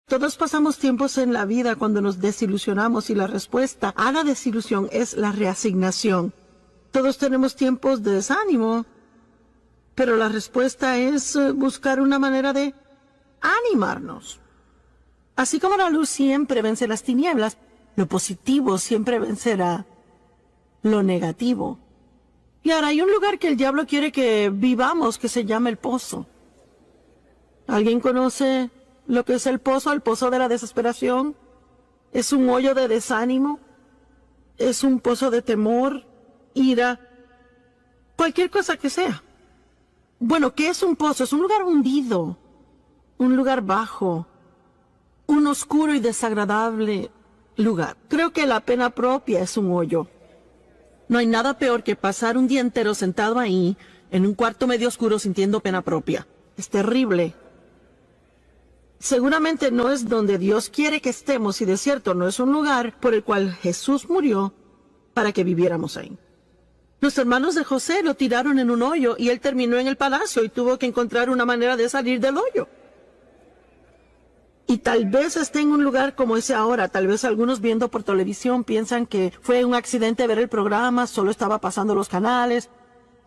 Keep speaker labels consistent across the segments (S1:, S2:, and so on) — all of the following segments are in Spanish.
S1: Todos pasamos tiempos en la vida cuando nos desilusionamos y la respuesta a la desilusión es la reasignación. Todos tenemos tiempos de desánimo, pero la respuesta es buscar una manera de animarnos. Así como la luz siempre vence las tinieblas, lo positivo siempre vencerá lo negativo. Y ahora hay un lugar que el diablo quiere que vivamos que se llama el pozo. ¿Alguien conoce lo que es el pozo? El pozo de la desesperación. Es un hoyo de desánimo. Es un pozo de temor, ira, cualquier cosa que sea. Bueno, ¿qué es un pozo? Es un lugar hundido, un lugar bajo, un oscuro y desagradable lugar. Creo que la pena propia es un hoyo. No hay nada peor que pasar un día entero sentado ahí, en un cuarto medio oscuro sintiendo pena propia. Es terrible. Seguramente no es donde Dios quiere que estemos y de cierto no es un lugar por el cual Jesús murió para que viviéramos ahí. Los hermanos de José lo tiraron en un hoyo y él terminó en el palacio y tuvo que encontrar una manera de salir del hoyo. Y tal vez esté en un lugar como ese ahora. Tal vez algunos viendo por televisión piensan que fue un accidente ver el programa, solo estaba pasando los canales.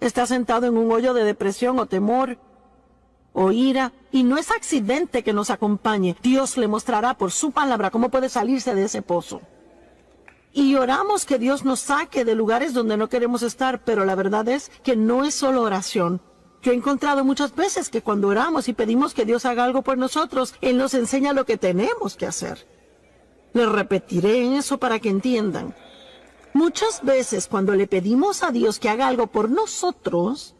S1: Está sentado en un hoyo de depresión o temor o ira. Y no es accidente que nos acompañe. Dios le mostrará por su palabra cómo puede salirse de ese pozo. Y oramos que Dios nos saque de lugares donde no queremos estar, pero la verdad es que no es solo oración. Yo he encontrado muchas veces que cuando oramos y pedimos que Dios haga algo por nosotros, Él nos enseña lo que tenemos que hacer. Les repetiré eso para que entiendan. Muchas veces cuando le pedimos a Dios que haga algo por nosotros,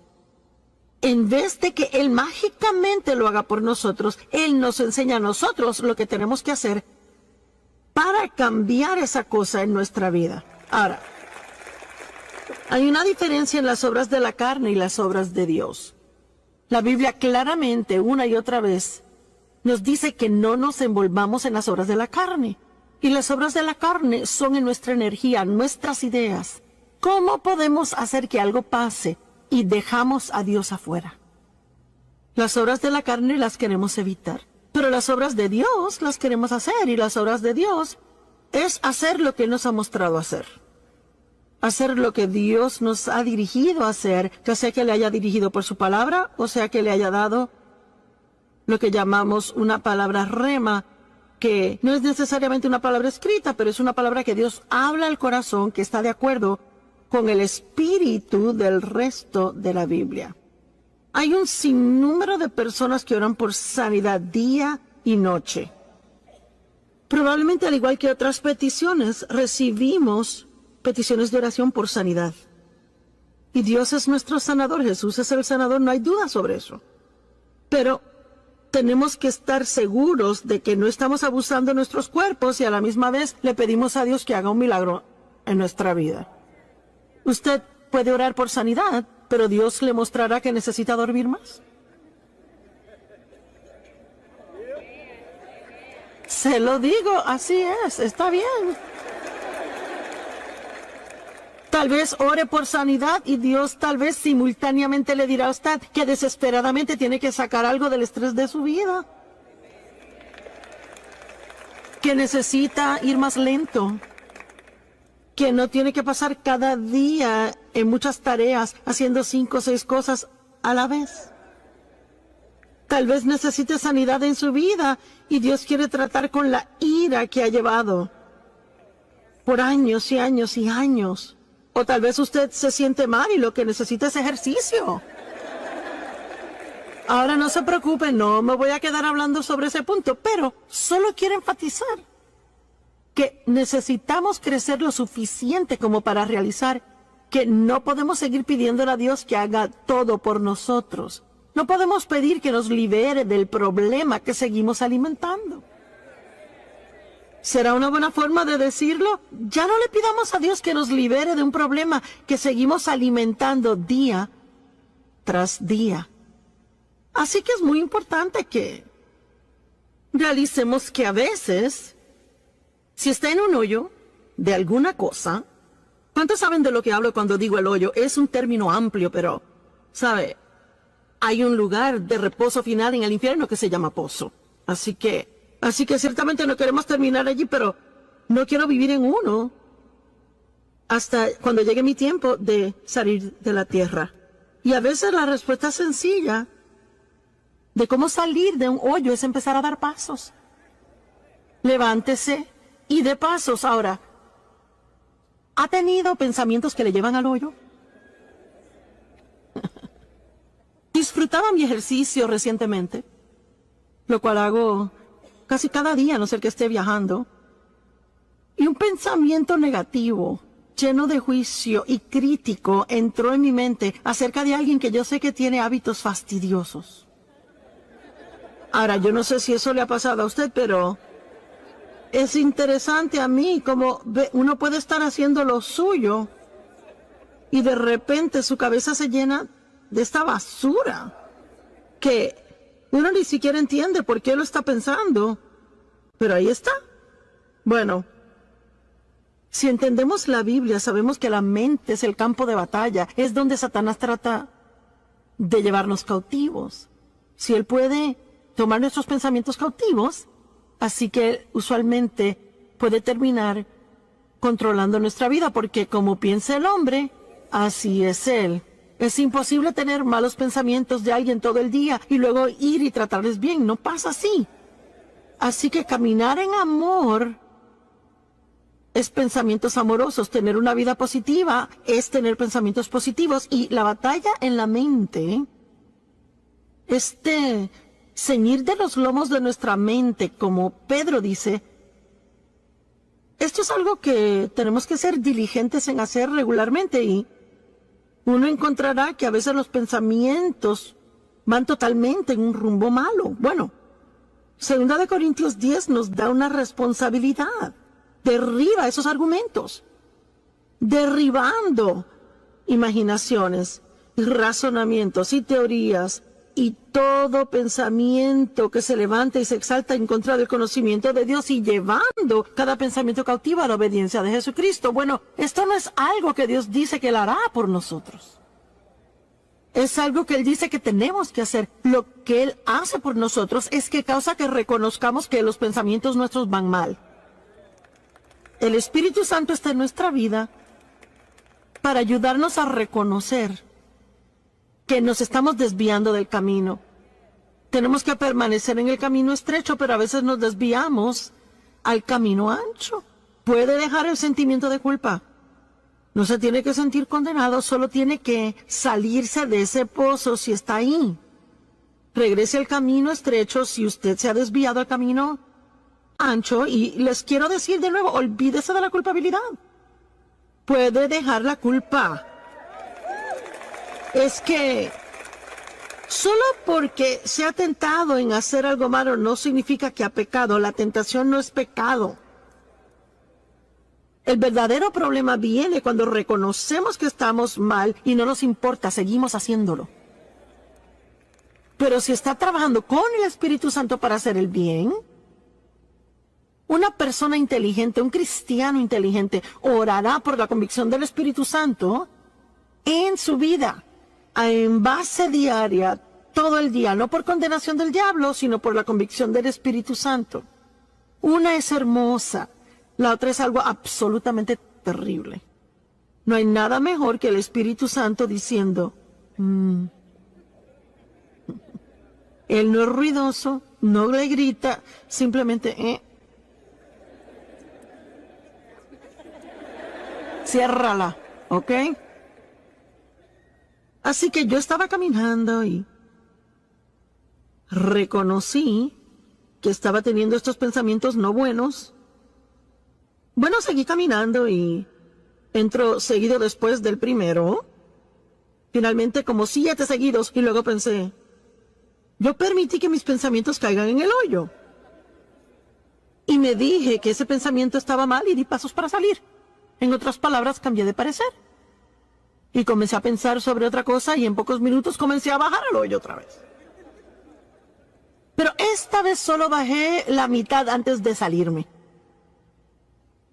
S1: en vez de que Él mágicamente lo haga por nosotros, Él nos enseña a nosotros lo que tenemos que hacer para cambiar esa cosa en nuestra vida. Ahora, hay una diferencia en las obras de la carne y las obras de Dios. La Biblia claramente, una y otra vez, nos dice que no nos envolvamos en las obras de la carne. Y las obras de la carne son en nuestra energía, nuestras ideas. ¿Cómo podemos hacer que algo pase y dejamos a Dios afuera? Las obras de la carne las queremos evitar, pero las obras de Dios las queremos hacer, y las obras de Dios es hacer lo que Él nos ha mostrado hacer. Hacer lo que Dios nos ha dirigido a hacer, ya sea que le haya dirigido por su palabra, o sea que le haya dado lo que llamamos una palabra rema, que no es necesariamente una palabra escrita, pero es una palabra que Dios habla al corazón, que está de acuerdo con el espíritu del resto de la Biblia. Hay un sinnúmero de personas que oran por sanidad día y noche. Probablemente, al igual que otras peticiones, recibimos peticiones de oración por sanidad. Y Dios es nuestro sanador, Jesús es el sanador, no hay duda sobre eso. Pero tenemos que estar seguros de que no estamos abusando de nuestros cuerpos y a la misma vez le pedimos a Dios que haga un milagro en nuestra vida. Usted puede orar por sanidad, pero Dios le mostrará que necesita dormir más. Se lo digo, así es, está bien. Tal vez ore por sanidad y Dios tal vez simultáneamente le dirá a usted que desesperadamente tiene que sacar algo del estrés de su vida. Que necesita ir más lento. Que no tiene que pasar cada día en muchas tareas haciendo 5 o 6 cosas a la vez. Tal vez necesite sanidad en su vida y Dios quiere tratar con la ira que ha llevado por años y años y años. O tal vez usted se siente mal y lo que necesita es ejercicio. Ahora no se preocupe, no me voy a quedar hablando sobre ese punto, pero solo quiero enfatizar que necesitamos crecer lo suficiente como para realizar que no podemos seguir pidiéndole a Dios que haga todo por nosotros. No podemos pedir que nos libere del problema que seguimos alimentando. ¿Será una buena forma de decirlo? Ya no le pidamos a Dios que nos libere de un problema que seguimos alimentando día tras día. Así que es muy importante que realicemos que a veces, si está en un hoyo de alguna cosa, ¿cuántos saben de lo que hablo cuando digo el hoyo? Es un término amplio, pero, ¿sabe? Hay un lugar de reposo final en el infierno que se llama pozo. Así que Así que ciertamente no queremos terminar allí, pero no quiero vivir en uno hasta cuando llegue mi tiempo de salir de la tierra. Y a veces la respuesta sencilla de cómo salir de un hoyo es empezar a dar pasos. Levántese y dé pasos. Ahora, ¿ha tenido pensamientos que le llevan al hoyo? Disfrutaba mi ejercicio recientemente, lo cual hago casi cada día, a no ser que esté viajando. Y un pensamiento negativo, lleno de juicio y crítico, entró en mi mente acerca de alguien que yo sé que tiene hábitos fastidiosos. Ahora, yo no sé si eso le ha pasado a usted, pero es interesante a mí como uno puede estar haciendo lo suyo y de repente su cabeza se llena de esta basura que uno ni siquiera entiende por qué lo está pensando, pero ahí está. Bueno, si entendemos la Biblia, sabemos que la mente es el campo de batalla, es donde Satanás trata de llevarnos cautivos. Si él puede tomar nuestros pensamientos cautivos, así que él usualmente puede terminar controlando nuestra vida, porque como piensa el hombre, así es él. Es imposible tener malos pensamientos de alguien todo el día y luego ir y tratarles bien. No pasa así. Así que caminar en amor es pensamientos amorosos. Tener una vida positiva es tener pensamientos positivos. Y la batalla en la mente, ceñir de los lomos de nuestra mente, como Pedro dice, esto es algo que tenemos que ser diligentes en hacer regularmente, y uno encontrará que a veces los pensamientos van totalmente en un rumbo malo. Bueno, 2 Corintios 10 nos da una responsabilidad. Derriba esos argumentos, derribando imaginaciones, razonamientos y teorías, y todo pensamiento que se levanta y se exalta en contra del conocimiento de Dios, y llevando cada pensamiento cautivo a la obediencia de Jesucristo. Bueno, esto no es algo que Dios dice que Él hará por nosotros. Es algo que Él dice que tenemos que hacer. Lo que Él hace por nosotros es que causa que reconozcamos que los pensamientos nuestros van mal. El Espíritu Santo está en nuestra vida para ayudarnos a reconocer que nos estamos desviando del camino. Tenemos que permanecer en el camino estrecho, pero a veces nos desviamos al camino ancho. Puede dejar el sentimiento de culpa. No se tiene que sentir condenado, solo tiene que salirse de ese pozo si está ahí. Regrese al camino estrecho si usted se ha desviado al camino ancho, y les quiero decir de nuevo, olvídese de la culpabilidad. Puede dejar la culpa. Es que solo porque se ha tentado en hacer algo malo no significa que ha pecado. La tentación no es pecado. El verdadero problema viene cuando reconocemos que estamos mal y no nos importa, seguimos haciéndolo. Pero si está trabajando con el Espíritu Santo para hacer el bien, una persona inteligente, un cristiano inteligente, orará por la convicción del Espíritu Santo en su vida, en base diaria, todo el día, no por condenación del diablo, sino por la convicción del Espíritu Santo. Una es hermosa, la otra es algo absolutamente terrible. No hay nada mejor que el Espíritu Santo diciendo, Él no es ruidoso, no le grita, simplemente, ciérrala, ¿ok? Así que yo estaba caminando y reconocí que estaba teniendo estos pensamientos no buenos. Bueno, seguí caminando y entro seguido después del primero. Finalmente como 7 seguidos, y luego pensé, yo permití que mis pensamientos caigan en el hoyo. Y me dije que ese pensamiento estaba mal y di pasos para salir. En otras palabras, cambié de parecer. Y comencé a pensar sobre otra cosa, y en pocos minutos comencé a bajar al hoyo otra vez. Pero esta vez solo bajé la mitad antes de salirme.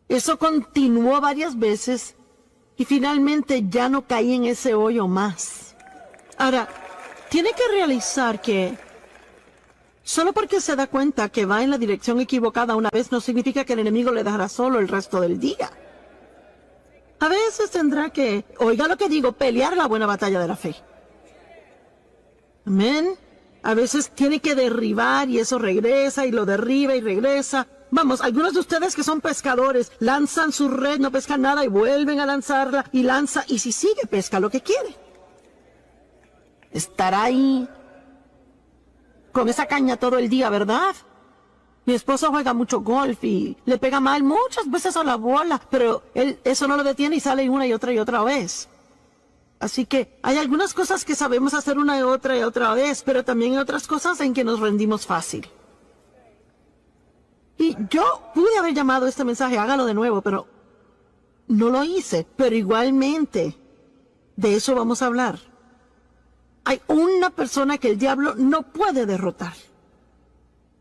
S1: Eso continuó varias veces y finalmente ya no caí en ese hoyo más. Ahora, tiene que realizar que Solo porque se da cuenta que va en la dirección equivocada una vez no significa que el enemigo le dejará solo el resto del día. A veces tendrá que, oiga lo que digo, pelear la buena batalla de la fe. Amén. A veces tiene que derribar y eso regresa y lo derriba y regresa. Vamos, algunos de ustedes que son pescadores lanzan su red, no pescan nada y vuelven a lanzarla y lanza y si sigue pesca lo que quiere. Estará ahí con esa caña todo el día, ¿verdad? Mi esposo juega mucho golf y le pega mal muchas veces a la bola, pero él eso no lo detiene y sale una y otra vez. Así que hay algunas cosas que sabemos hacer una y otra vez, pero también hay otras cosas en que nos rendimos fácil. Y yo pude haber llamado este mensaje, hágalo de nuevo, pero no lo hice. Pero igualmente, de eso vamos a hablar. Hay una persona que el diablo no puede derrotar.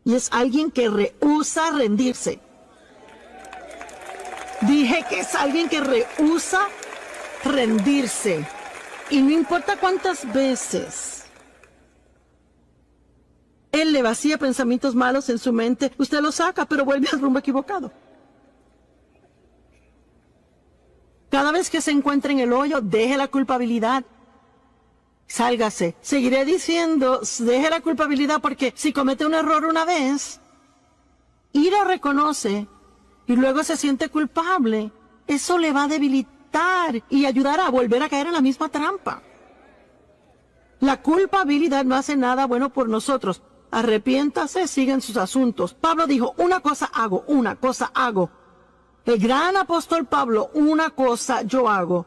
S1: Y es alguien que rehúsa rendirse. Dije que es alguien que rehúsa rendirse. Y no importa cuántas veces él le vacía pensamientos malos en su mente, usted lo saca, pero vuelve al rumbo equivocado. Cada vez que se encuentre en el hoyo, deje la culpabilidad. Sálgase. Seguiré diciendo, deje la culpabilidad porque si comete un error una vez y lo reconoce y luego se siente culpable, eso le va a debilitar y ayudará a volver a caer en la misma trampa. La culpabilidad no hace nada bueno por nosotros. Arrepiéntase, sigan sus asuntos. Pablo dijo, una cosa hago. El gran apóstol Pablo, una cosa yo hago.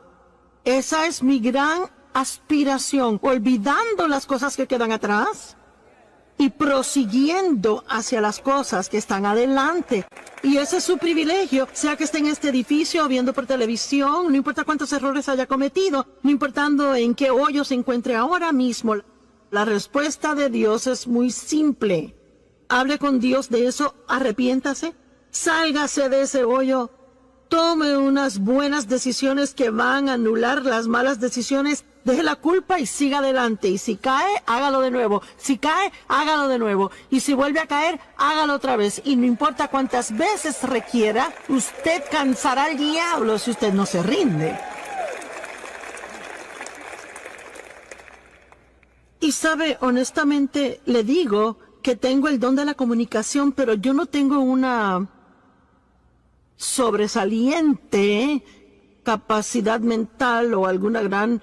S1: Esa es mi gran aspiración, olvidando las cosas que quedan atrás y prosiguiendo hacia las cosas que están adelante. Y ese es su privilegio, sea que esté en este edificio o viendo por televisión, no importa cuántos errores haya cometido, no importando en qué hoyo se encuentre ahora mismo. La respuesta de Dios es muy simple. Hable con Dios de eso, arrepiéntase, sálgase de ese hoyo, tome unas buenas decisiones que van a anular las malas decisiones, deje la culpa y siga adelante. Y si cae, hágalo de nuevo. Si cae, hágalo de nuevo. Y si vuelve a caer, hágalo otra vez. Y no importa cuántas veces requiera, usted cansará al diablo si usted no se rinde. Y sabe, honestamente, le digo que tengo el don de la comunicación, pero yo no tengo una sobresaliente capacidad mental o alguna gran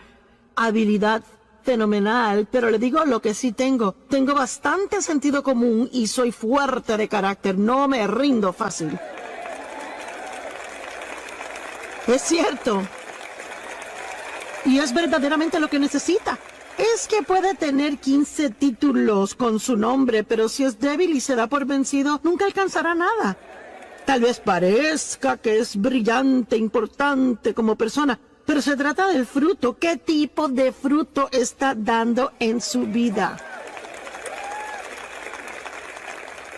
S1: habilidad fenomenal, pero le digo lo que sí tengo. Tengo bastante sentido común y soy fuerte de carácter, no me rindo fácil. Es cierto. Y es verdaderamente lo que necesita. Es que puede tener 15 títulos con su nombre, pero si es débil y se da por vencido, nunca alcanzará nada. Tal vez parezca que es brillante, importante como persona, pero se trata del fruto. ¿Qué tipo de fruto está dando en su vida?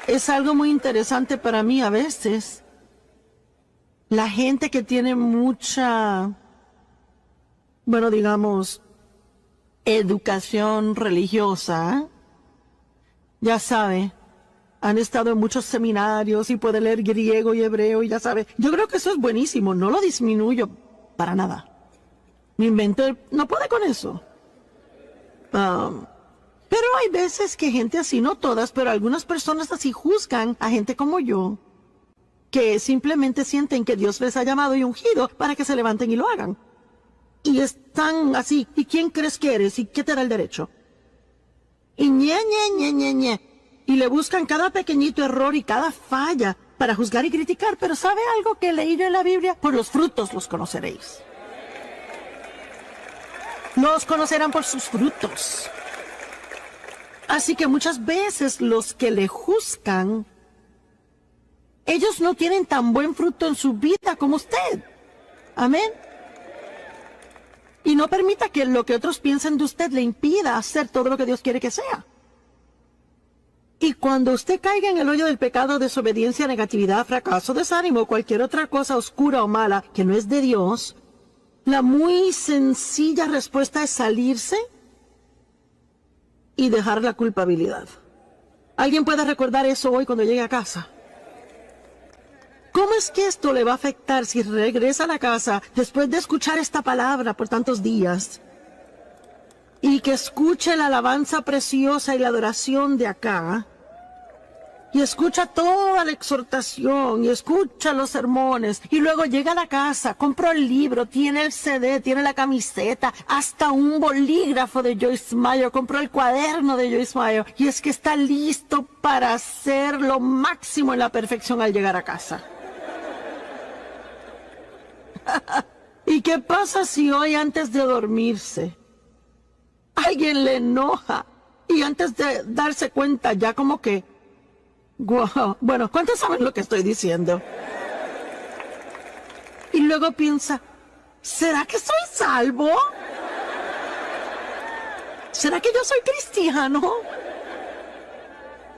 S1: Es algo muy interesante para mí a veces. La gente que tiene mucha, bueno, digamos, educación religiosa, ya sabe, han estado en muchos seminarios y puede leer griego y hebreo y ya sabe. Yo creo que eso es buenísimo, no lo disminuyo para nada. Mi mente no puede con eso. Pero hay veces que gente así, no todas, pero algunas personas así juzgan a gente como yo, que simplemente sienten que Dios les ha llamado y ungido para que se levanten y lo hagan. Y están así, ¿y quién crees que eres? ¿Y qué te da el derecho? Y y le buscan cada pequeñito error y cada falla para juzgar y criticar. Pero ¿sabe algo que leí yo en la Biblia? Por los frutos los conoceréis. Los conocerán por sus frutos. Así que muchas veces los que le juzgan, ellos no tienen tan buen fruto en su vida como usted. Amén. Y no permita que lo que otros piensen de usted le impida hacer todo lo que Dios quiere que sea. Y cuando usted caiga en el hoyo del pecado, desobediencia, negatividad, fracaso, desánimo, cualquier otra cosa oscura o mala que no es de Dios, la muy sencilla respuesta es salirse y dejar la culpabilidad. ¿Alguien puede recordar eso hoy cuando llegue a casa? ¿Cómo es que esto le va a afectar si regresa a la casa después de escuchar esta palabra por tantos días? Y que escuche la alabanza preciosa y la adoración de acá. Y escucha toda la exhortación y escucha los sermones. Y luego llega a la casa, compra el libro, tiene el CD, tiene la camiseta, hasta un bolígrafo de Joyce Meyer, compró el cuaderno de Joyce Meyer. Y es que está listo para hacer lo máximo en la perfección al llegar a casa. ¿Y qué pasa si hoy antes de dormirse alguien le enoja y antes de darse cuenta ya como que, wow, bueno, ¿cuántos saben lo que estoy diciendo? Y luego piensa, ¿será que soy salvo? ¿Será que yo soy cristiano?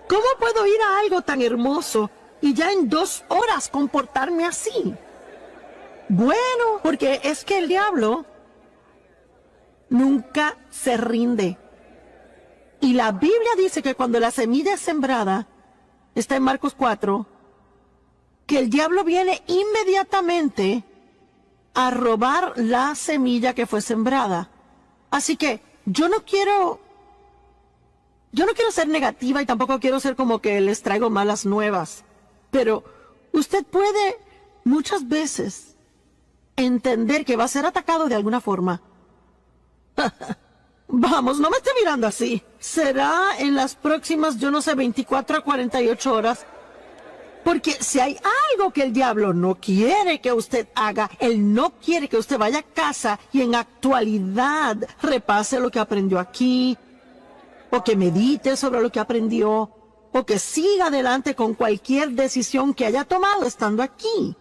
S1: ¿Cómo puedo ir a algo tan hermoso y ya en 2 horas comportarme así? Bueno, porque es que el diablo nunca se rinde. Y la Biblia dice que cuando la semilla es sembrada, está en Marcos 4, que el diablo viene inmediatamente a robar la semilla que fue sembrada. Así que yo no quiero ser negativa y tampoco quiero ser como que les traigo malas nuevas. Pero usted puede muchas veces entender que va a ser atacado de alguna forma. Vamos, no me esté mirando así. Será en las próximas, 24 a 48 horas. Porque si hay algo que el diablo no quiere que usted haga, él no quiere que usted vaya a casa y en actualidad repase lo que aprendió aquí, o que medite sobre lo que aprendió, o que siga adelante con cualquier decisión que haya tomado estando aquí.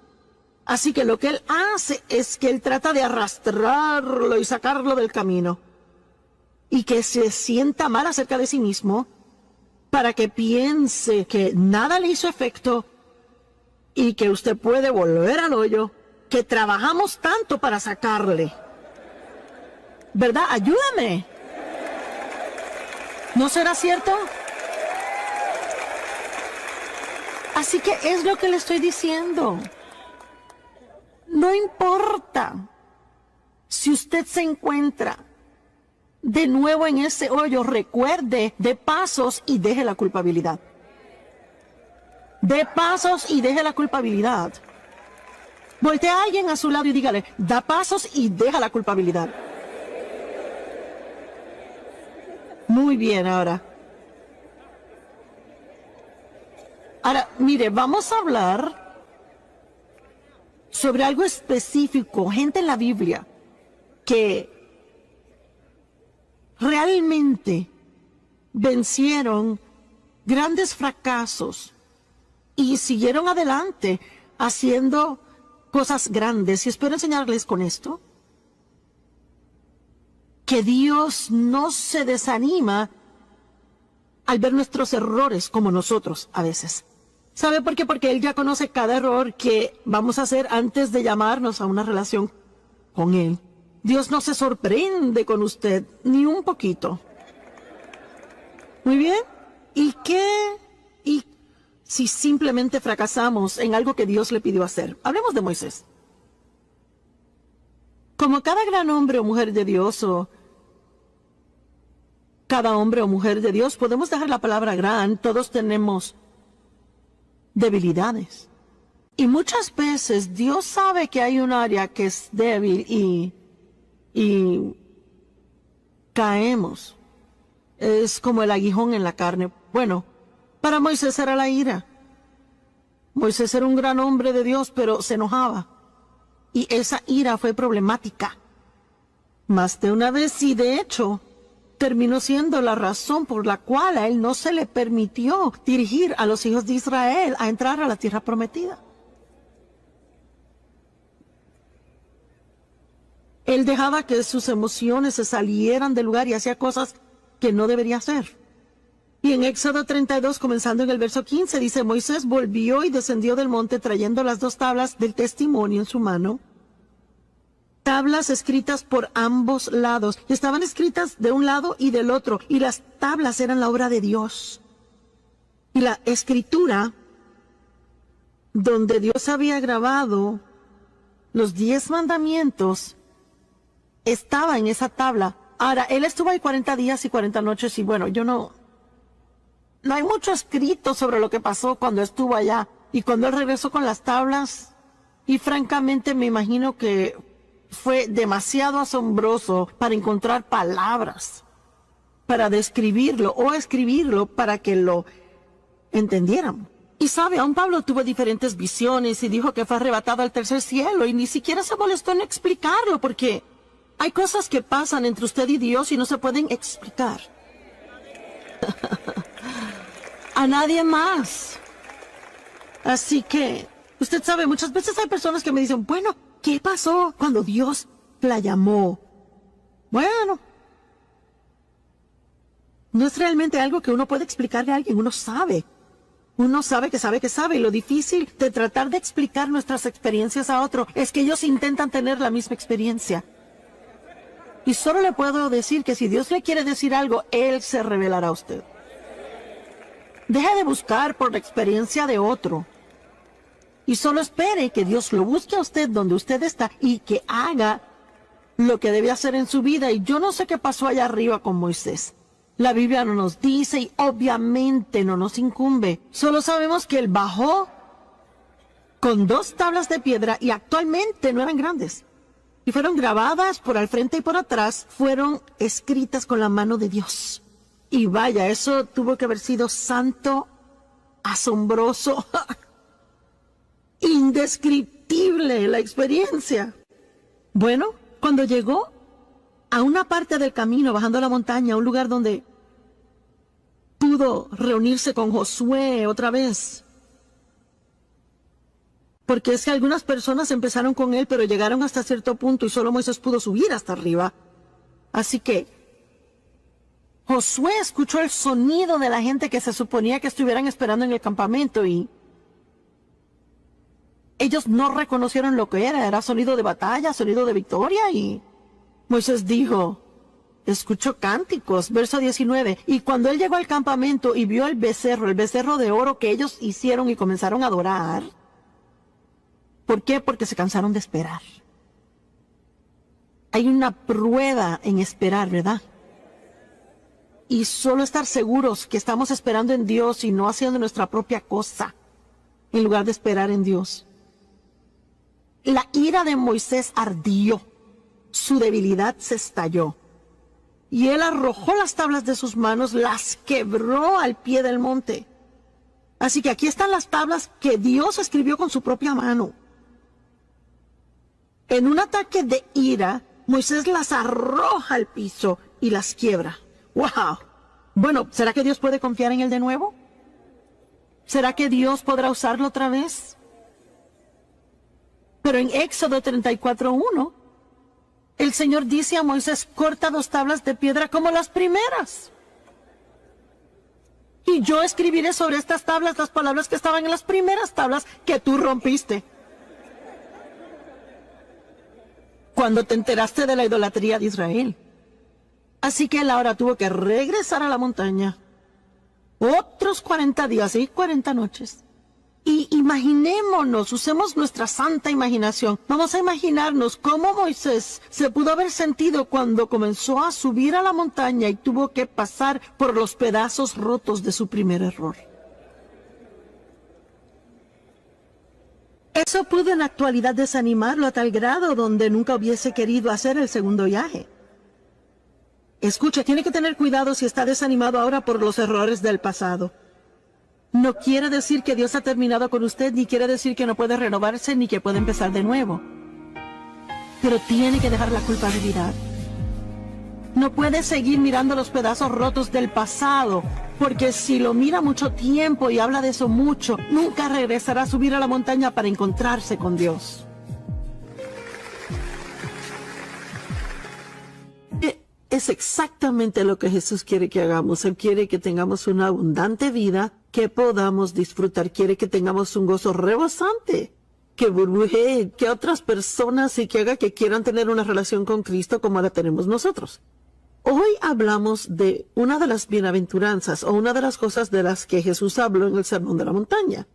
S1: Así que lo que él hace es que él trata de arrastrarlo y sacarlo del camino. Y que se sienta mal acerca de sí mismo para que piense que nada le hizo efecto y que usted puede volver al hoyo que trabajamos tanto para sacarle. ¿Verdad? Ayúdame. ¿No será cierto? Así que es lo que le estoy diciendo. No importa si usted se encuentra de nuevo en ese hoyo, recuerde, dé pasos y deje la culpabilidad. Dé pasos y deje la culpabilidad. Voltea a alguien a su lado y dígale, da pasos y deja la culpabilidad. Muy bien, ahora. Ahora, mire, vamos a hablar sobre algo específico, gente en la Biblia que realmente vencieron grandes fracasos y siguieron adelante haciendo cosas grandes. Y espero enseñarles con esto que Dios no se desanima al ver nuestros errores como nosotros a veces. ¿Sabe por qué? Porque Él ya conoce cada error que vamos a hacer antes de llamarnos a una relación con Él. Dios no se sorprende con usted, ni un poquito. Muy bien. ¿Y qué? ¿Y si simplemente fracasamos en algo que Dios le pidió hacer? Hablemos de Moisés. Como cada gran hombre o mujer de Dios, o cada hombre o mujer de Dios, podemos dejar la palabra gran, todos tenemos debilidades. Y muchas veces Dios sabe que hay un área que es débil y caemos. Es como el aguijón en la carne. Bueno, para Moisés era la ira. Moisés era un gran hombre de Dios, pero se enojaba. Y esa ira fue problemática. Más de una vez, y de hecho, terminó siendo la razón por la cual a él no se le permitió dirigir a los hijos de Israel a entrar a la tierra prometida. Él dejaba que sus emociones se salieran del lugar y hacía cosas que no debería hacer. Y en Éxodo 32, comenzando en el verso 15, dice, Moisés volvió y descendió del monte trayendo las 2 tablas del testimonio en su mano. Tablas escritas por ambos lados. Estaban escritas de un lado y del otro. Y las tablas eran la obra de Dios. Y la escritura donde Dios había grabado los 10 mandamientos estaba en esa tabla. Ahora, él estuvo ahí 40 días y 40 noches y bueno, no hay mucho escrito sobre lo que pasó cuando estuvo allá y cuando él regresó con las tablas. Y francamente me imagino que fue demasiado asombroso para encontrar palabras para describirlo o escribirlo para que lo entendieran. Y sabe, aún Pablo tuvo diferentes visiones y dijo que fue arrebatado al tercer cielo y ni siquiera se molestó en explicarlo porque hay cosas que pasan entre usted y Dios y no se pueden explicar. A nadie más. Así que, usted sabe, muchas veces hay personas que me dicen, bueno, ¿qué pasó cuando Dios la llamó? Bueno, no es realmente algo que uno puede explicarle a alguien, uno sabe. Uno sabe que sabe que sabe, y lo difícil de tratar de explicar nuestras experiencias a otro es que ellos intentan tener la misma experiencia. Y solo le puedo decir que si Dios le quiere decir algo, Él se revelará a usted. Deje de buscar por la experiencia de otro. Y solo espere que Dios lo busque a usted donde usted está y que haga lo que debe hacer en su vida. Y yo no sé qué pasó allá arriba con Moisés. La Biblia no nos dice y obviamente no nos incumbe. Solo sabemos que él bajó con 2 tablas de piedra y actualmente no eran grandes. Y fueron grabadas por al frente y por atrás, fueron escritas con la mano de Dios. Y vaya, eso tuvo que haber sido santo, asombroso, indescriptible la experiencia. Bueno, cuando llegó a una parte del camino, bajando la montaña, a un lugar donde pudo reunirse con Josué otra vez. Porque es que algunas personas empezaron con él, pero llegaron hasta cierto punto y solo Moisés pudo subir hasta arriba. Así que Josué escuchó el sonido de la gente que se suponía que estuvieran esperando en el campamento y ellos no reconocieron lo que era sonido de batalla, sonido de victoria y Moisés dijo, escuchó cánticos, verso 19, y cuando él llegó al campamento y vio el becerro de oro que ellos hicieron y comenzaron a adorar. ¿Por qué? Porque se cansaron de esperar. Hay una prueba en esperar, ¿verdad? Y solo estar seguros que estamos esperando en Dios y no haciendo nuestra propia cosa, en lugar de esperar en Dios. La ira de Moisés ardió. Su debilidad se estalló. Y él arrojó las tablas de sus manos, las quebró al pie del monte. Así que aquí están las tablas que Dios escribió con su propia mano. En un ataque de ira, Moisés las arroja al piso y las quiebra. ¡Wow! Bueno, ¿será que Dios puede confiar en él de nuevo? ¿Será que Dios podrá usarlo otra vez? Pero en Éxodo 34:1, el Señor dice a Moisés, corta 2 tablas de piedra como las primeras. Y yo escribiré sobre estas tablas las palabras que estaban en las primeras tablas que tú rompiste. Cuando te enteraste de la idolatría de Israel. Así que él ahora tuvo que regresar a la montaña. Otros 40 días y 40 noches. Y imaginémonos, usemos nuestra santa imaginación. Vamos a imaginarnos cómo Moisés se pudo haber sentido cuando comenzó a subir a la montaña y tuvo que pasar por los pedazos rotos de su primer error. Eso pudo en la actualidad desanimarlo a tal grado donde nunca hubiese querido hacer el segundo viaje. Escuche, tiene que tener cuidado si está desanimado ahora por los errores del pasado. No quiere decir que Dios ha terminado con usted, ni quiere decir que no puede renovarse, ni que puede empezar de nuevo. Pero tiene que dejar la culpabilidad. No puede seguir mirando los pedazos rotos del pasado, porque si lo mira mucho tiempo y habla de eso mucho, nunca regresará a subir a la montaña para encontrarse con Dios. Es exactamente lo que Jesús quiere que hagamos. Él quiere que tengamos una abundante vida, que podamos disfrutar. Quiere que tengamos un gozo rebosante, que burbujee, que otras personas y que haga que quieran tener una relación con Cristo como la tenemos nosotros. Hoy hablamos de una de las bienaventuranzas o una de las cosas de las que Jesús habló en el Sermón de la Montaña.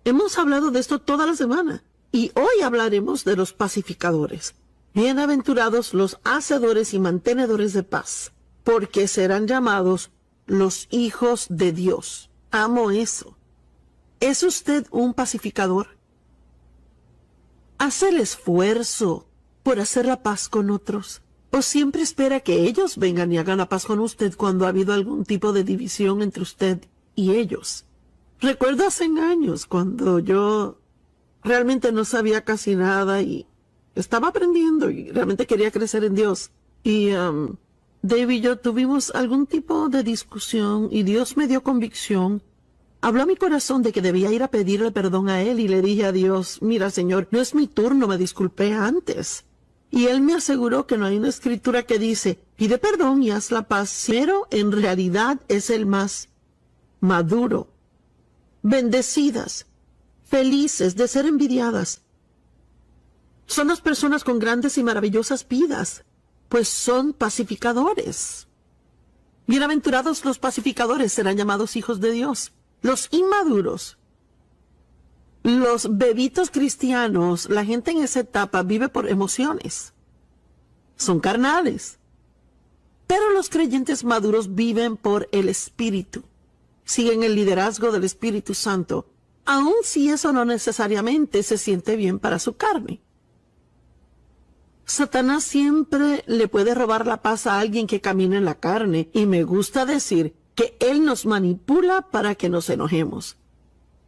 S1: Hemos hablado de esto toda la semana y hoy hablaremos de los pacificadores. Bienaventurados los hacedores y mantenedores de paz, porque serán llamados los hijos de Dios. Amo eso. ¿Es usted un pacificador? ¿Hace el esfuerzo por hacer la paz con otros? ¿O siempre espera que ellos vengan y hagan la paz con usted cuando ha habido algún tipo de división entre usted y ellos? Recuerdo hace años cuando yo realmente no sabía casi nada y estaba aprendiendo y realmente quería crecer en Dios. Y Dave y yo tuvimos algún tipo de discusión y Dios me dio convicción. Habló a mi corazón de que debía ir a pedirle perdón a Él y le dije a Dios, mira Señor, no es mi turno, me disculpé antes. Y Él me aseguró que no hay una escritura que dice, pide perdón y haz la paz, pero en realidad es el más maduro. Bendecidas, felices de ser envidiadas. Son las personas con grandes y maravillosas vidas, pues son pacificadores. Bienaventurados los pacificadores serán llamados hijos de Dios. Los inmaduros, los bebitos cristianos, la gente en esa etapa vive por emociones. Son carnales. Pero los creyentes maduros viven por el Espíritu. Siguen el liderazgo del Espíritu Santo, aun si eso no necesariamente se siente bien para su carne. Satanás siempre le puede robar la paz a alguien que camina en la carne, y me gusta decir que él nos manipula para que nos enojemos.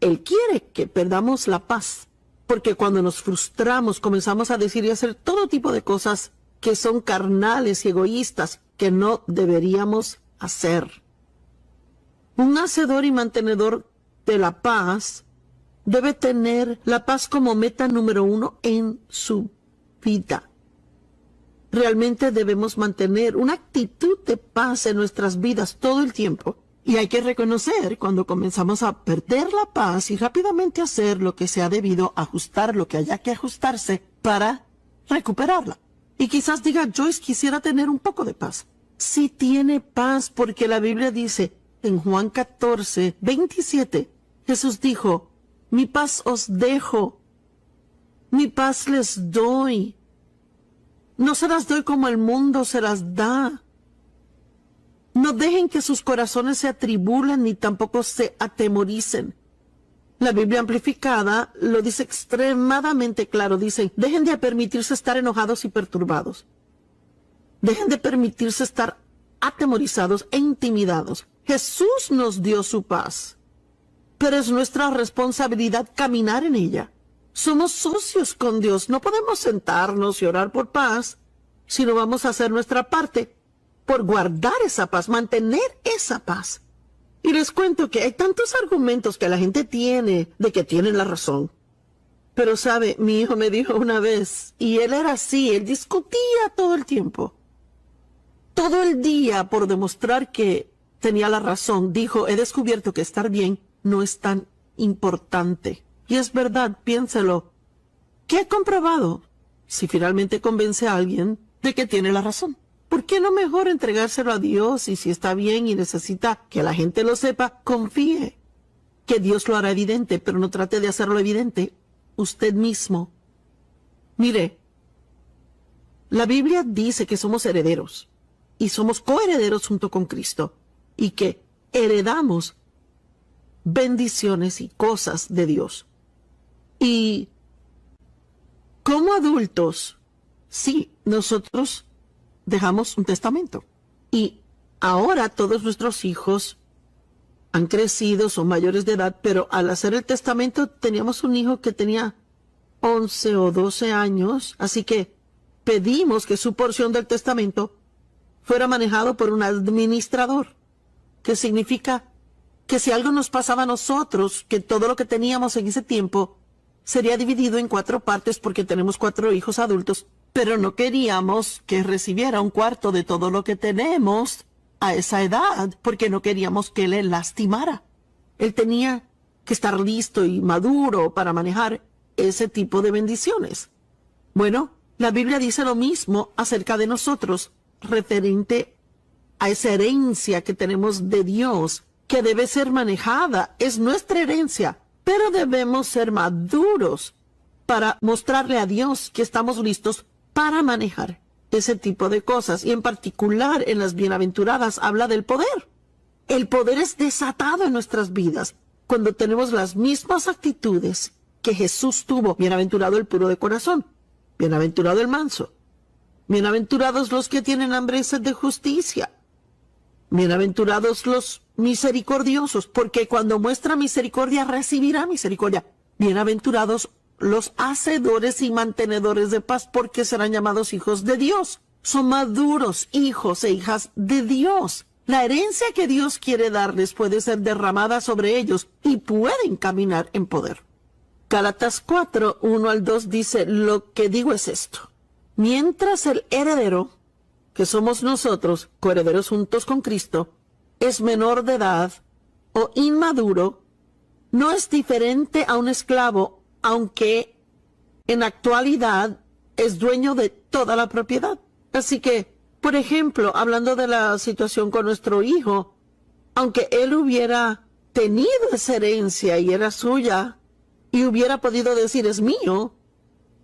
S1: Él quiere que perdamos la paz, porque cuando nos frustramos comenzamos a decir y hacer todo tipo de cosas que son carnales y egoístas que no deberíamos hacer. Un hacedor y mantenedor de la paz debe tener la paz como meta número 1 en su vida. Realmente debemos mantener una actitud de paz en nuestras vidas todo el tiempo. Y hay que reconocer cuando comenzamos a perder la paz y rápidamente hacer lo que sea debido, ajustar lo que haya que ajustarse para recuperarla. Y quizás diga, Joyce, quisiera tener un poco de paz. Sí tiene paz, porque la Biblia dice en Juan 14, 27, Jesús dijo, mi paz os dejo, mi paz les doy. No se las doy como el mundo se las da. No dejen que sus corazones se atribulen ni tampoco se atemoricen. La Biblia amplificada lo dice extremadamente claro. Dice, dejen de permitirse estar enojados y perturbados. Dejen de permitirse estar atemorizados e intimidados. Jesús nos dio su paz, pero es nuestra responsabilidad caminar en ella. Somos socios con Dios. No podemos sentarnos y orar por paz si no vamos a hacer nuestra parte por guardar esa paz, mantener esa paz. Y les cuento que hay tantos argumentos que la gente tiene de que tienen la razón. Pero sabe, mi hijo me dijo una vez, y él era así, él discutía todo el tiempo. Todo el día por demostrar que tenía la razón. Dijo, he descubierto que estar bien no es tan importante. Y es verdad, piénselo. ¿Qué he comprobado? Si finalmente convence a alguien de que tiene la razón. ¿Por qué no mejor entregárselo a Dios? Y si está bien y necesita que la gente lo sepa, confíe que Dios lo hará evidente, pero no trate de hacerlo evidente usted mismo. Mire, la Biblia dice que somos herederos y somos coherederos junto con Cristo y que heredamos bendiciones y cosas de Dios. Y como adultos, sí, nosotros dejamos un testamento. Y ahora todos nuestros hijos han crecido, son mayores de edad, pero al hacer el testamento teníamos un hijo que tenía 11 o 12 años, así que pedimos que su porción del testamento fuera manejado por un administrador, que significa que si algo nos pasaba a nosotros, que todo lo que teníamos en ese tiempo sería dividido en 4 partes porque tenemos 4 hijos adultos, pero no queríamos que recibiera un cuarto de todo lo que tenemos a esa edad, porque no queríamos que le lastimara. Él tenía que estar listo y maduro para manejar ese tipo de bendiciones. Bueno, la Biblia dice lo mismo acerca de nosotros, referente a esa herencia que tenemos de Dios, que debe ser manejada. Es nuestra herencia, pero debemos ser maduros para mostrarle a Dios que estamos listos para manejar ese tipo de cosas. Y en particular en las bienaventuradas habla del poder. El poder es desatado en nuestras vidas cuando tenemos las mismas actitudes que Jesús tuvo. Bienaventurado el puro de corazón, bienaventurado el manso, bienaventurados los que tienen hambre y sed de justicia, bienaventurados los misericordiosos, porque cuando muestra misericordia recibirá misericordia. Bienaventurados los hacedores y mantenedores de paz, porque serán llamados hijos de Dios. Son maduros hijos e hijas de Dios. La herencia que Dios quiere darles puede ser derramada sobre ellos y pueden caminar en poder. Gálatas 4, 1 al 2 dice: lo que digo es esto. Mientras el heredero, que somos nosotros, coherederos juntos con Cristo, es menor de edad o inmaduro, no es diferente a un esclavo, aunque en actualidad es dueño de toda la propiedad. Así que, por ejemplo, hablando de la situación con nuestro hijo, aunque él hubiera tenido esa herencia y era suya, y hubiera podido decir es mío,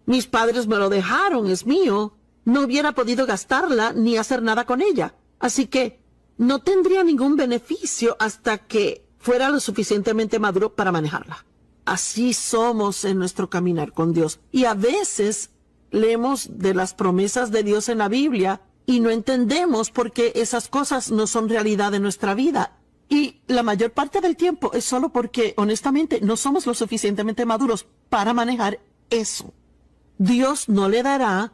S1: mis padres me lo dejaron, es mío, no hubiera podido gastarla ni hacer nada con ella. Así que no tendría ningún beneficio hasta que fuera lo suficientemente maduro para manejarla. Así somos en nuestro caminar con Dios. Y a veces leemos de las promesas de Dios en la Biblia y no entendemos por qué esas cosas no son realidad en nuestra vida. Y la mayor parte del tiempo es solo porque, honestamente, no somos lo suficientemente maduros para manejar eso. Dios no le dará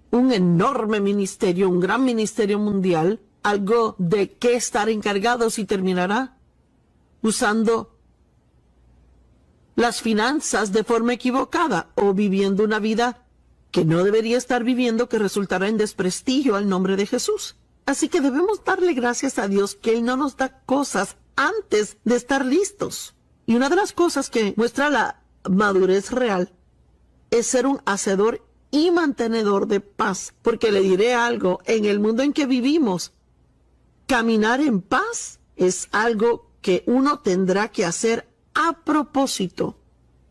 S1: un enorme ministerio, un gran ministerio mundial, algo de qué estar encargados, y terminará usando las finanzas de forma equivocada o viviendo una vida que no debería estar viviendo, que resultará en desprestigio al nombre de Jesús. Así que debemos darle gracias a Dios que Él no nos da cosas antes de estar listos. Y una de las cosas que muestra la madurez real es ser un hacedor y mantenedor de paz. Porque le diré algo, en el mundo en que vivimos, caminar en paz es algo que uno tendrá que hacer a propósito.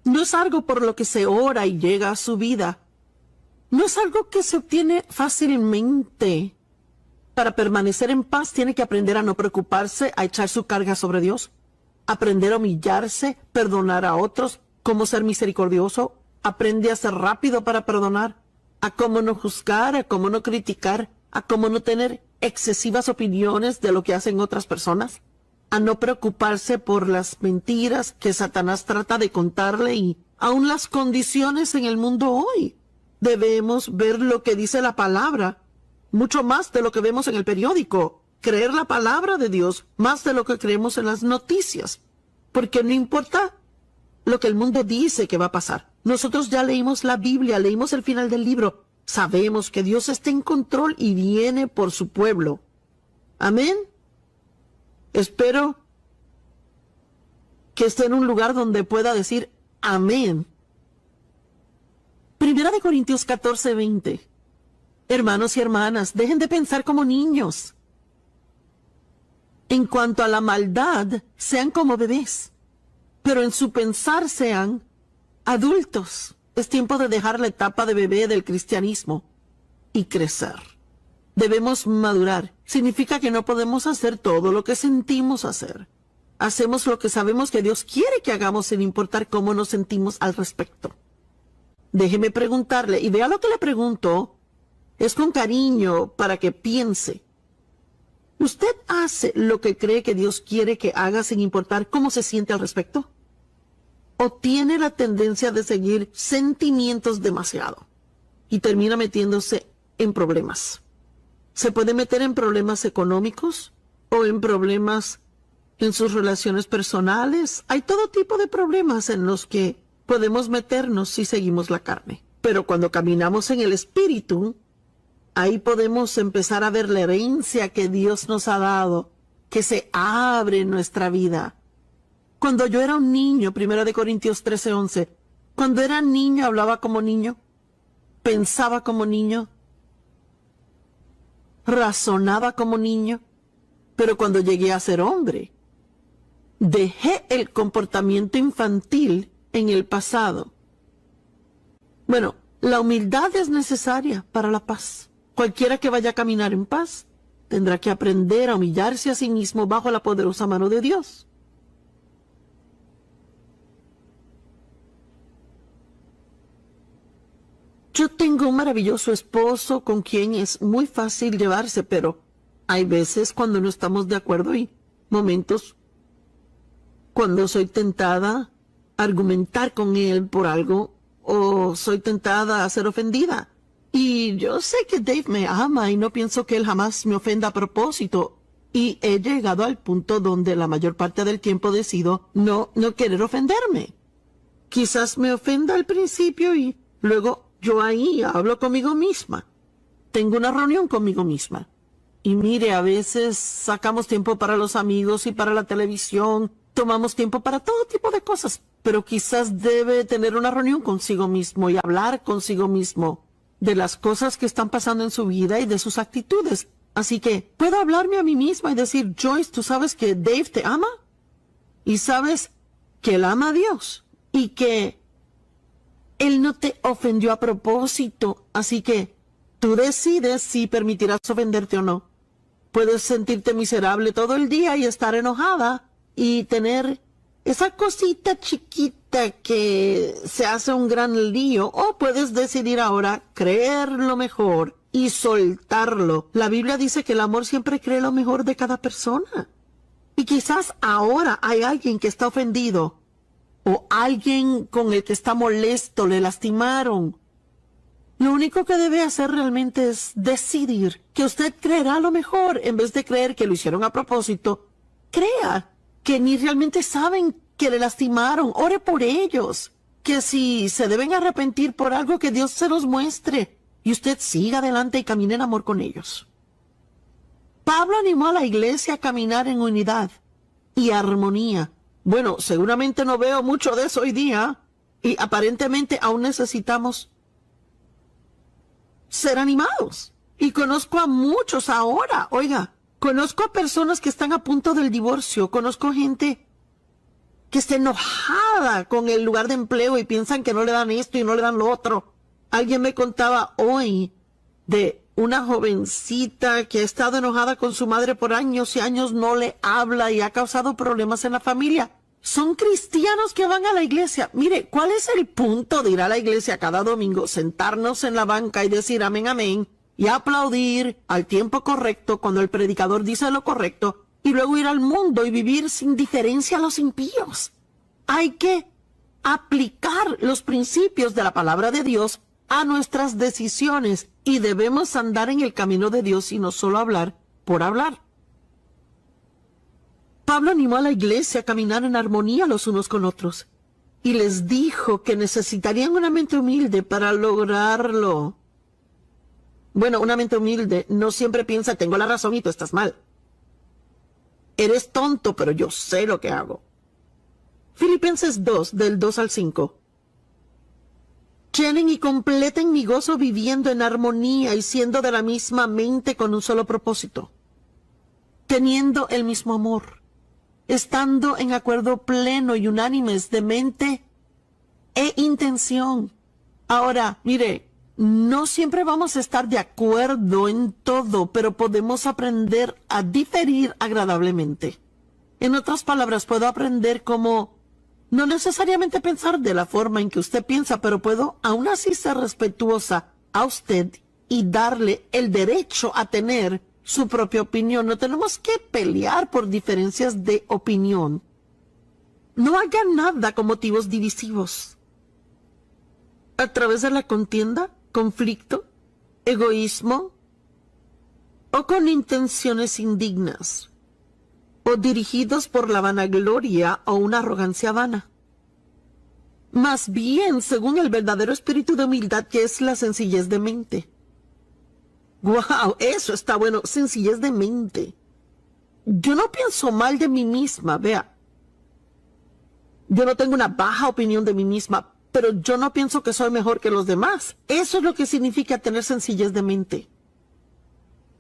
S1: No es algo por lo que se ora y llega a su vida. No es algo que se obtiene fácilmente. Para permanecer en paz tiene que aprender a no preocuparse, a echar su carga sobre Dios, aprender a humillarse, perdonar a otros, cómo ser misericordioso, aprende a ser rápido para perdonar, a cómo no juzgar, a cómo no criticar, a cómo no tener excesivas opiniones de lo que hacen otras personas, a no preocuparse por las mentiras que Satanás trata de contarle y aún las condiciones en el mundo hoy. Debemos ver lo que dice la palabra, mucho más de lo que vemos en el periódico. Creer la palabra de Dios más de lo que creemos en las noticias. Porque no importa lo que el mundo dice que va a pasar. Nosotros ya leímos la Biblia, leímos el final del libro. Sabemos que Dios está en control y viene por su pueblo. Amén. Espero que esté en un lugar donde pueda decir amén. Primera de Corintios 14, 20. Hermanos y hermanas, dejen de pensar como niños. En cuanto a la maldad, sean como bebés, pero en su pensar sean adultos. Es tiempo de dejar la etapa de bebé del cristianismo y crecer. Debemos madurar. Significa que no podemos hacer todo lo que sentimos hacer. Hacemos lo que sabemos que Dios quiere que hagamos sin importar cómo nos sentimos al respecto. Déjeme preguntarle, y vea lo que le pregunto. Es con cariño para que piense. ¿Usted hace lo que cree que Dios quiere que haga sin importar cómo se siente al respecto? ¿O tiene la tendencia de seguir sentimientos demasiado y termina metiéndose en problemas? Se puede meter en problemas económicos o en problemas en sus relaciones personales. Hay todo tipo de problemas en los que podemos meternos si seguimos la carne. Pero cuando caminamos en el Espíritu, ahí podemos empezar a ver la herencia que Dios nos ha dado, que se abre en nuestra vida. Cuando yo era un niño, 1 Corintios 13, 11, cuando era niño hablaba como niño, pensaba como niño, razonaba como niño, pero cuando llegué a ser hombre, dejé el comportamiento infantil en el pasado. Bueno, la humildad es necesaria para la paz. Cualquiera que vaya a caminar en paz tendrá que aprender a humillarse a sí mismo bajo la poderosa mano de Dios. Yo tengo un maravilloso esposo con quien es muy fácil llevarse, pero hay veces cuando no estamos de acuerdo y momentos cuando soy tentada a argumentar con él por algo o soy tentada a ser ofendida. Y yo sé que Dave me ama y no pienso que él jamás me ofenda a propósito. Y he llegado al punto donde la mayor parte del tiempo decido no querer ofenderme. Quizás me ofenda al principio y luego yo ahí hablo conmigo misma. Tengo una reunión conmigo misma. Y mire, a veces sacamos tiempo para los amigos y para la televisión. Tomamos tiempo para todo tipo de cosas. Pero quizás debe tener una reunión consigo mismo y hablar consigo mismo de las cosas que están pasando en su vida y de sus actitudes. Así que puedo hablarme a mí misma y decir, Joyce, ¿tú sabes que Dave te ama? Y sabes que él ama a Dios y que él no te ofendió a propósito. Así que tú decides si permitirás ofenderte o no. Puedes sentirte miserable todo el día y estar enojada y tener esa cosita chiquita que se hace un gran lío, o puedes decidir ahora creer lo mejor y soltarlo. La Biblia dice que el amor siempre cree lo mejor de cada persona. Y quizás ahora hay alguien que está ofendido, o alguien con el que está molesto, le lastimaron. Lo único que debe hacer realmente es decidir que usted creerá lo mejor, en vez de creer que lo hicieron a propósito. Crea que ni realmente saben que le lastimaron. Ore por ellos. Que si se deben arrepentir por algo, que Dios se los muestre. Y usted siga adelante y camine en amor con ellos. Pablo animó a la iglesia a caminar en unidad y armonía. Bueno, seguramente no veo mucho de eso hoy día. Y aparentemente aún necesitamos ser animados. Y conozco a muchos ahora. Oiga, conozco a personas que están a punto del divorcio. Conozco gente que está enojada con el lugar de empleo y piensan que no le dan esto y no le dan lo otro. Alguien me contaba hoy de una jovencita que ha estado enojada con su madre por años y años, no le habla y ha causado problemas en la familia. Son cristianos que van a la iglesia. Mire, ¿cuál es el punto de ir a la iglesia cada domingo, sentarnos en la banca y decir amén, amén, y aplaudir al tiempo correcto cuando el predicador dice lo correcto, y luego ir al mundo y vivir sin diferencia a los impíos? Hay que aplicar los principios de la palabra de Dios a nuestras decisiones y debemos andar en el camino de Dios y no solo hablar por hablar. Pablo animó a la iglesia a caminar en armonía los unos con otros y les dijo que necesitarían una mente humilde para lograrlo. Bueno, una mente humilde no siempre piensa tengo la razón y tú estás mal. Eres tonto, pero yo sé lo que hago. Filipenses 2, del 2 al 5. Llenen y completen mi gozo viviendo en armonía y siendo de la misma mente con un solo propósito, teniendo el mismo amor, estando en acuerdo pleno y unánimes de mente e intención. Ahora, mire, no siempre vamos a estar de acuerdo en todo, pero podemos aprender a diferir agradablemente. En otras palabras, puedo aprender cómo no necesariamente pensar de la forma en que usted piensa, pero puedo aún así ser respetuosa a usted y darle el derecho a tener su propia opinión. No tenemos que pelear por diferencias de opinión. No haga nada con motivos divisivos. A través de la contienda, conflicto, egoísmo o con intenciones indignas, o dirigidos por la vanagloria o una arrogancia vana. Más bien, según el verdadero espíritu de humildad, que es la sencillez de mente. ¡Wow! Eso está bueno, sencillez de mente. Yo no pienso mal de mí misma, vea. Yo no tengo una baja opinión de mí misma, pero yo no pienso que soy mejor que los demás. Eso es lo que significa tener sencillez de mente.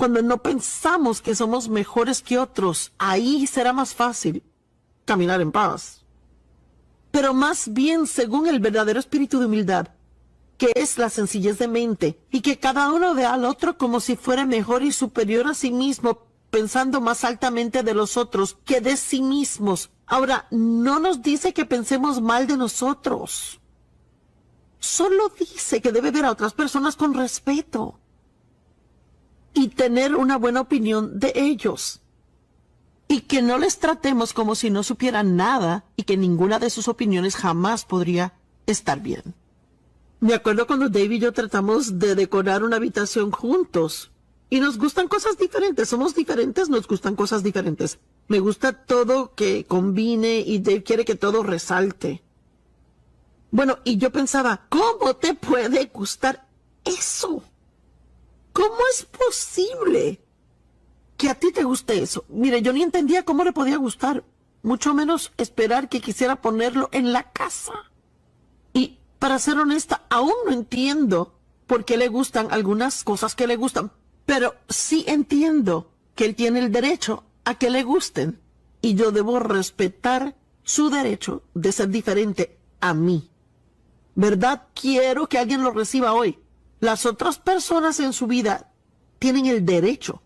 S1: Cuando no pensamos que somos mejores que otros, ahí será más fácil caminar en paz. Pero más bien, según el verdadero espíritu de humildad, que es la sencillez de mente, y que cada uno vea al otro como si fuera mejor y superior a sí mismo, pensando más altamente de los otros que de sí mismos. Ahora, no nos dice que pensemos mal de nosotros. Solo dice que debe ver a otras personas con respeto y tener una buena opinión de ellos. Y que no les tratemos como si no supieran nada y que ninguna de sus opiniones jamás podría estar bien. Me acuerdo cuando Dave y yo tratamos de decorar una habitación juntos. Y nos gustan cosas diferentes. Somos diferentes, nos gustan cosas diferentes. Me gusta todo que combine y Dave quiere que todo resalte. Bueno, y yo pensaba, ¿cómo te puede gustar eso? ¿Cómo es posible que a ti te guste eso? Mire, yo ni entendía cómo le podía gustar, mucho menos esperar que quisiera ponerlo en la casa. Y para ser honesta, aún no entiendo por qué le gustan algunas cosas que le gustan, pero sí entiendo que él tiene el derecho a que le gusten y yo debo respetar su derecho de ser diferente a mí. ¿Verdad? Quiero que alguien lo reciba hoy. Las otras personas en su vida tienen el derecho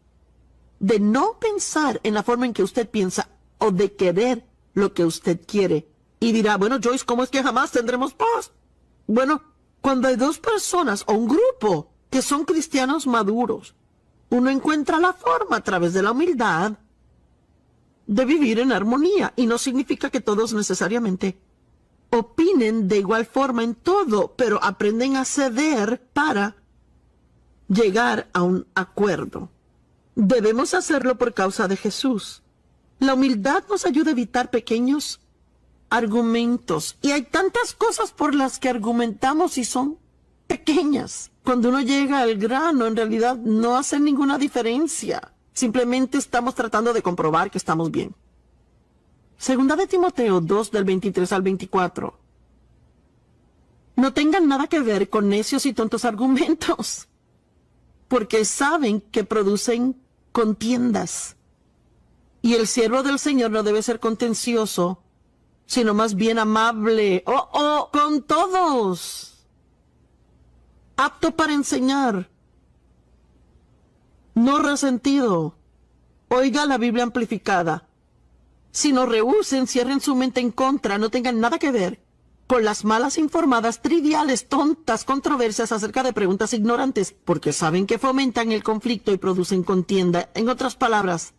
S1: de no pensar en la forma en que usted piensa o de querer lo que usted quiere. Y dirá, bueno, Joyce, ¿cómo es que jamás tendremos paz? Bueno, cuando hay dos personas o un grupo que son cristianos maduros, uno encuentra la forma a través de la humildad de vivir en armonía. Y no significa que todos necesariamente opinen de igual forma en todo, pero aprenden a ceder para llegar a un acuerdo. Debemos hacerlo por causa de Jesús. La humildad nos ayuda a evitar pequeños argumentos. Y hay tantas cosas por las que argumentamos y son pequeñas. Cuando uno llega al grano, en realidad no hace ninguna diferencia. Simplemente estamos tratando de comprobar que estamos bien. Segunda de Timoteo 2, del 23 al 24. No tengan nada que ver con necios y tontos argumentos, porque saben que producen contiendas. Y el siervo del Señor no debe ser contencioso, sino más bien amable, con todos, apto para enseñar, no resentido. Oiga la Biblia amplificada. Si no rehúsen, cierren su mente en contra, no tengan nada que ver con las malas informadas, triviales, tontas controversias acerca de preguntas ignorantes, porque saben que fomentan el conflicto y producen contienda. En otras palabras,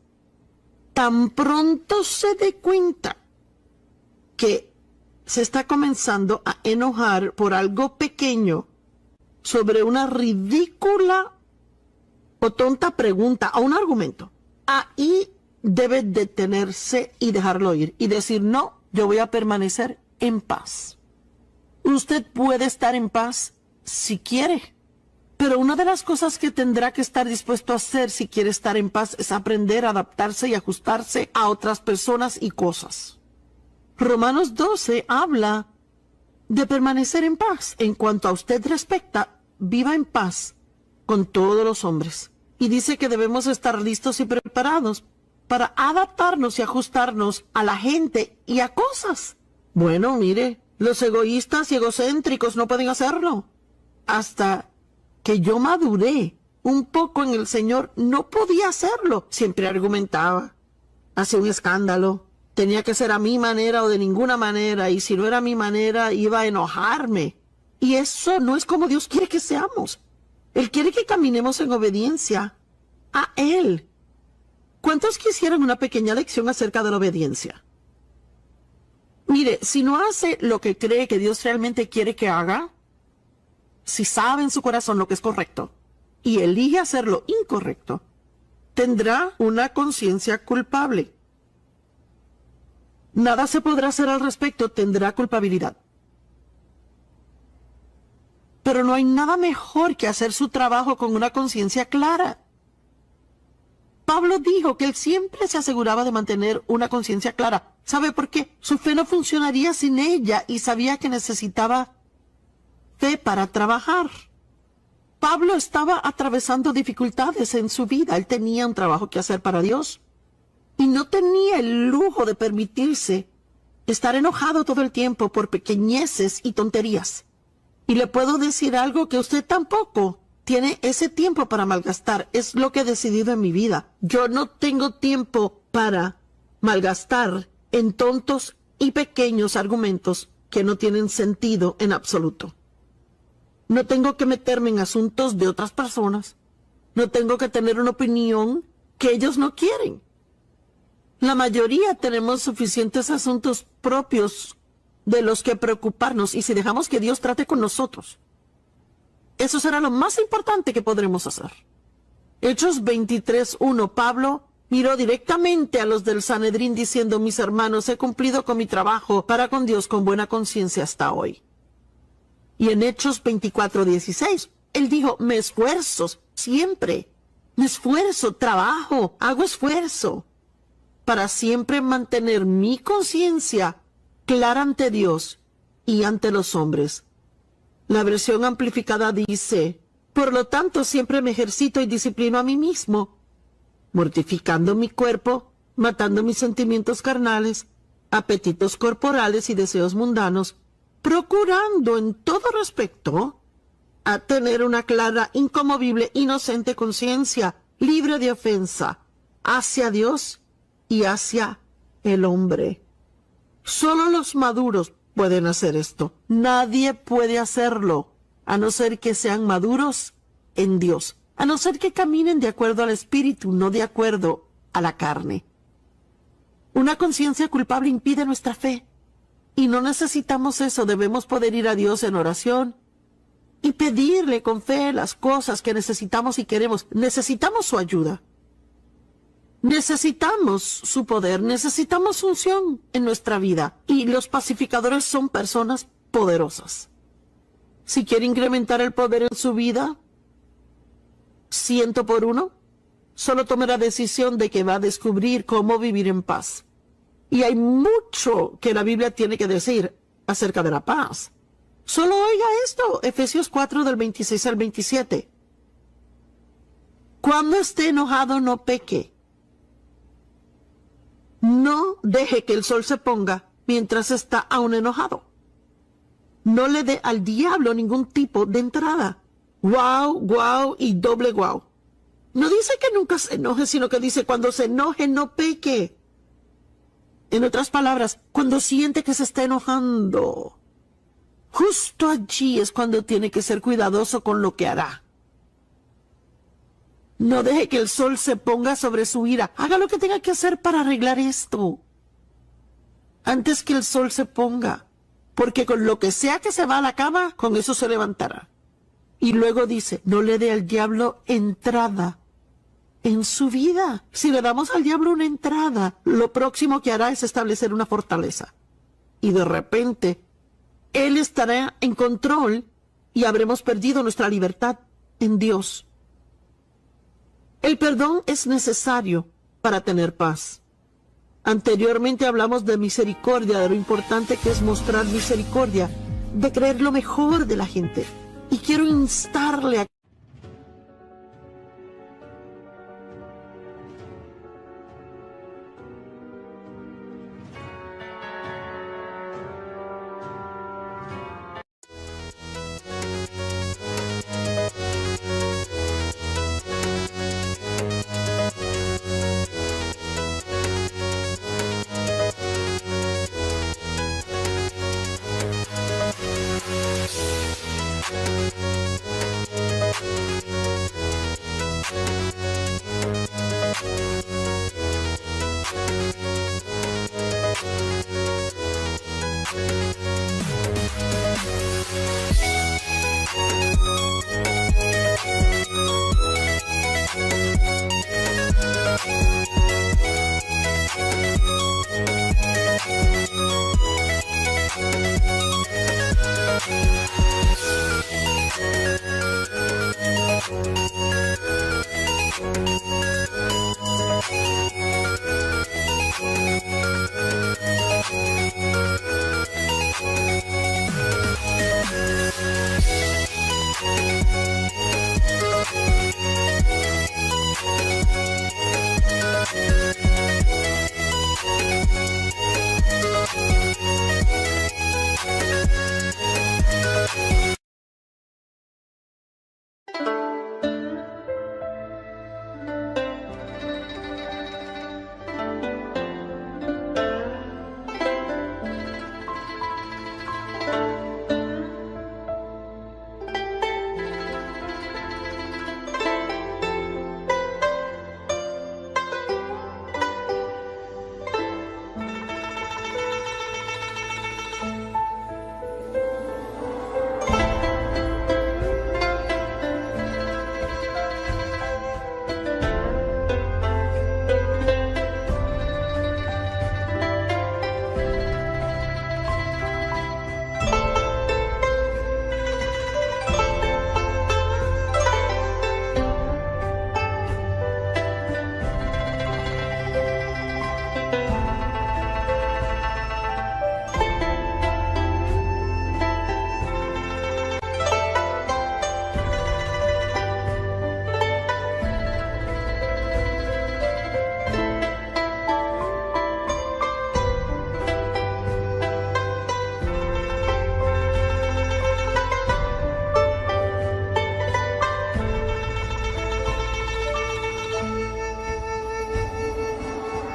S1: tan pronto se dé cuenta que se está comenzando a enojar por algo pequeño sobre una ridícula o tonta pregunta o un argumento, ahí debe detenerse y dejarlo ir y decir, no, yo voy a permanecer en paz. Usted puede estar en paz si quiere, pero una de las cosas que tendrá que estar dispuesto a hacer si quiere estar en paz es aprender a adaptarse y ajustarse a otras personas y cosas. Romanos 12 habla de permanecer en paz. En cuanto a usted respecta, viva en paz con todos los hombres. Y dice que debemos estar listos y preparados para adaptarnos y ajustarnos a la gente y a cosas. Bueno, mire, los egoístas y egocéntricos no pueden hacerlo. Hasta que yo maduré un poco en el Señor, no podía hacerlo. Siempre argumentaba, hacía un escándalo, tenía que ser a mi manera o de ninguna manera, y si no era a mi manera, iba a enojarme. Y eso no es como Dios quiere que seamos. Él quiere que caminemos en obediencia a Él. ¿Cuántos quisieran una pequeña lección acerca de la obediencia? Mire, si no hace lo que cree que Dios realmente quiere que haga, si sabe en su corazón lo que es correcto y elige hacer lo incorrecto, tendrá una conciencia culpable. Nada se podrá hacer al respecto, tendrá culpabilidad. Pero no hay nada mejor que hacer su trabajo con una conciencia clara. Pablo dijo que él siempre se aseguraba de mantener una conciencia clara. ¿Sabe por qué? Su fe no funcionaría sin ella y sabía que necesitaba fe para trabajar. Pablo estaba atravesando dificultades en su vida. Él tenía un trabajo que hacer para Dios y no tenía el lujo de permitirse estar enojado todo el tiempo por pequeñeces y tonterías. Y le puedo decir algo, que usted tampoco tiene ese tiempo para malgastar. Es lo que he decidido en mi vida. Yo no tengo tiempo para malgastar en tontos y pequeños argumentos que no tienen sentido en absoluto. No tengo que meterme en asuntos de otras personas. No tengo que tener una opinión que ellos no quieren. La mayoría tenemos suficientes asuntos propios de los que preocuparnos, y si dejamos que Dios trate con nosotros, eso será lo más importante que podremos hacer. Hechos 23:1. Pablo miró directamente a los del Sanedrín diciendo: mis hermanos, he cumplido con mi trabajo para con Dios con buena conciencia hasta hoy. Y en Hechos 24:16, él dijo: me esfuerzo siempre, me esfuerzo, trabajo, hago esfuerzo para siempre mantener mi conciencia clara ante Dios y ante los hombres. La versión amplificada dice: por lo tanto, siempre me ejercito y disciplino a mí mismo, mortificando mi cuerpo, matando mis sentimientos carnales, apetitos corporales y deseos mundanos, procurando en todo respecto a tener una clara, inconmovible, inocente conciencia, libre de ofensa, hacia Dios y hacia el hombre. Solo los maduros pueden hacer esto. Nadie puede hacerlo, a no ser que sean maduros en Dios, a no ser que caminen de acuerdo al Espíritu, no de acuerdo a la carne. Una conciencia culpable impide nuestra fe, y no necesitamos eso. Debemos poder ir a Dios en oración y pedirle con fe las cosas que necesitamos y queremos. Necesitamos su ayuda. Necesitamos su poder, necesitamos unción en nuestra vida, y los pacificadores son personas poderosas. Si quiere incrementar el poder en su vida, 100 por 1, solo tome la decisión de que va a descubrir cómo vivir en paz. Y hay mucho que la Biblia tiene que decir acerca de la paz. Solo oiga esto, Efesios 4 del 26 al 27. Cuando esté enojado, no peque. No deje que el sol se ponga mientras está aún enojado. No le dé al diablo ningún tipo de entrada. Guau y doble guau. No dice que nunca se enoje, sino que dice: cuando se enoje, no peque. En otras palabras, cuando siente que se está enojando, justo allí es cuando tiene que ser cuidadoso con lo que hará. No deje que el sol se ponga sobre su ira. Haga lo que tenga que hacer para arreglar esto antes que el sol se ponga, porque con lo que sea que se va a la cama, con eso se levantará. Y luego dice: no le dé al diablo entrada en su vida. Si le damos al diablo una entrada, lo próximo que hará es establecer una fortaleza. Y de repente, él estará en control y habremos perdido nuestra libertad en Dios. El perdón es necesario para tener paz. Anteriormente hablamos de misericordia, de lo importante que es mostrar misericordia, de creer lo mejor de la gente. Y quiero instarle a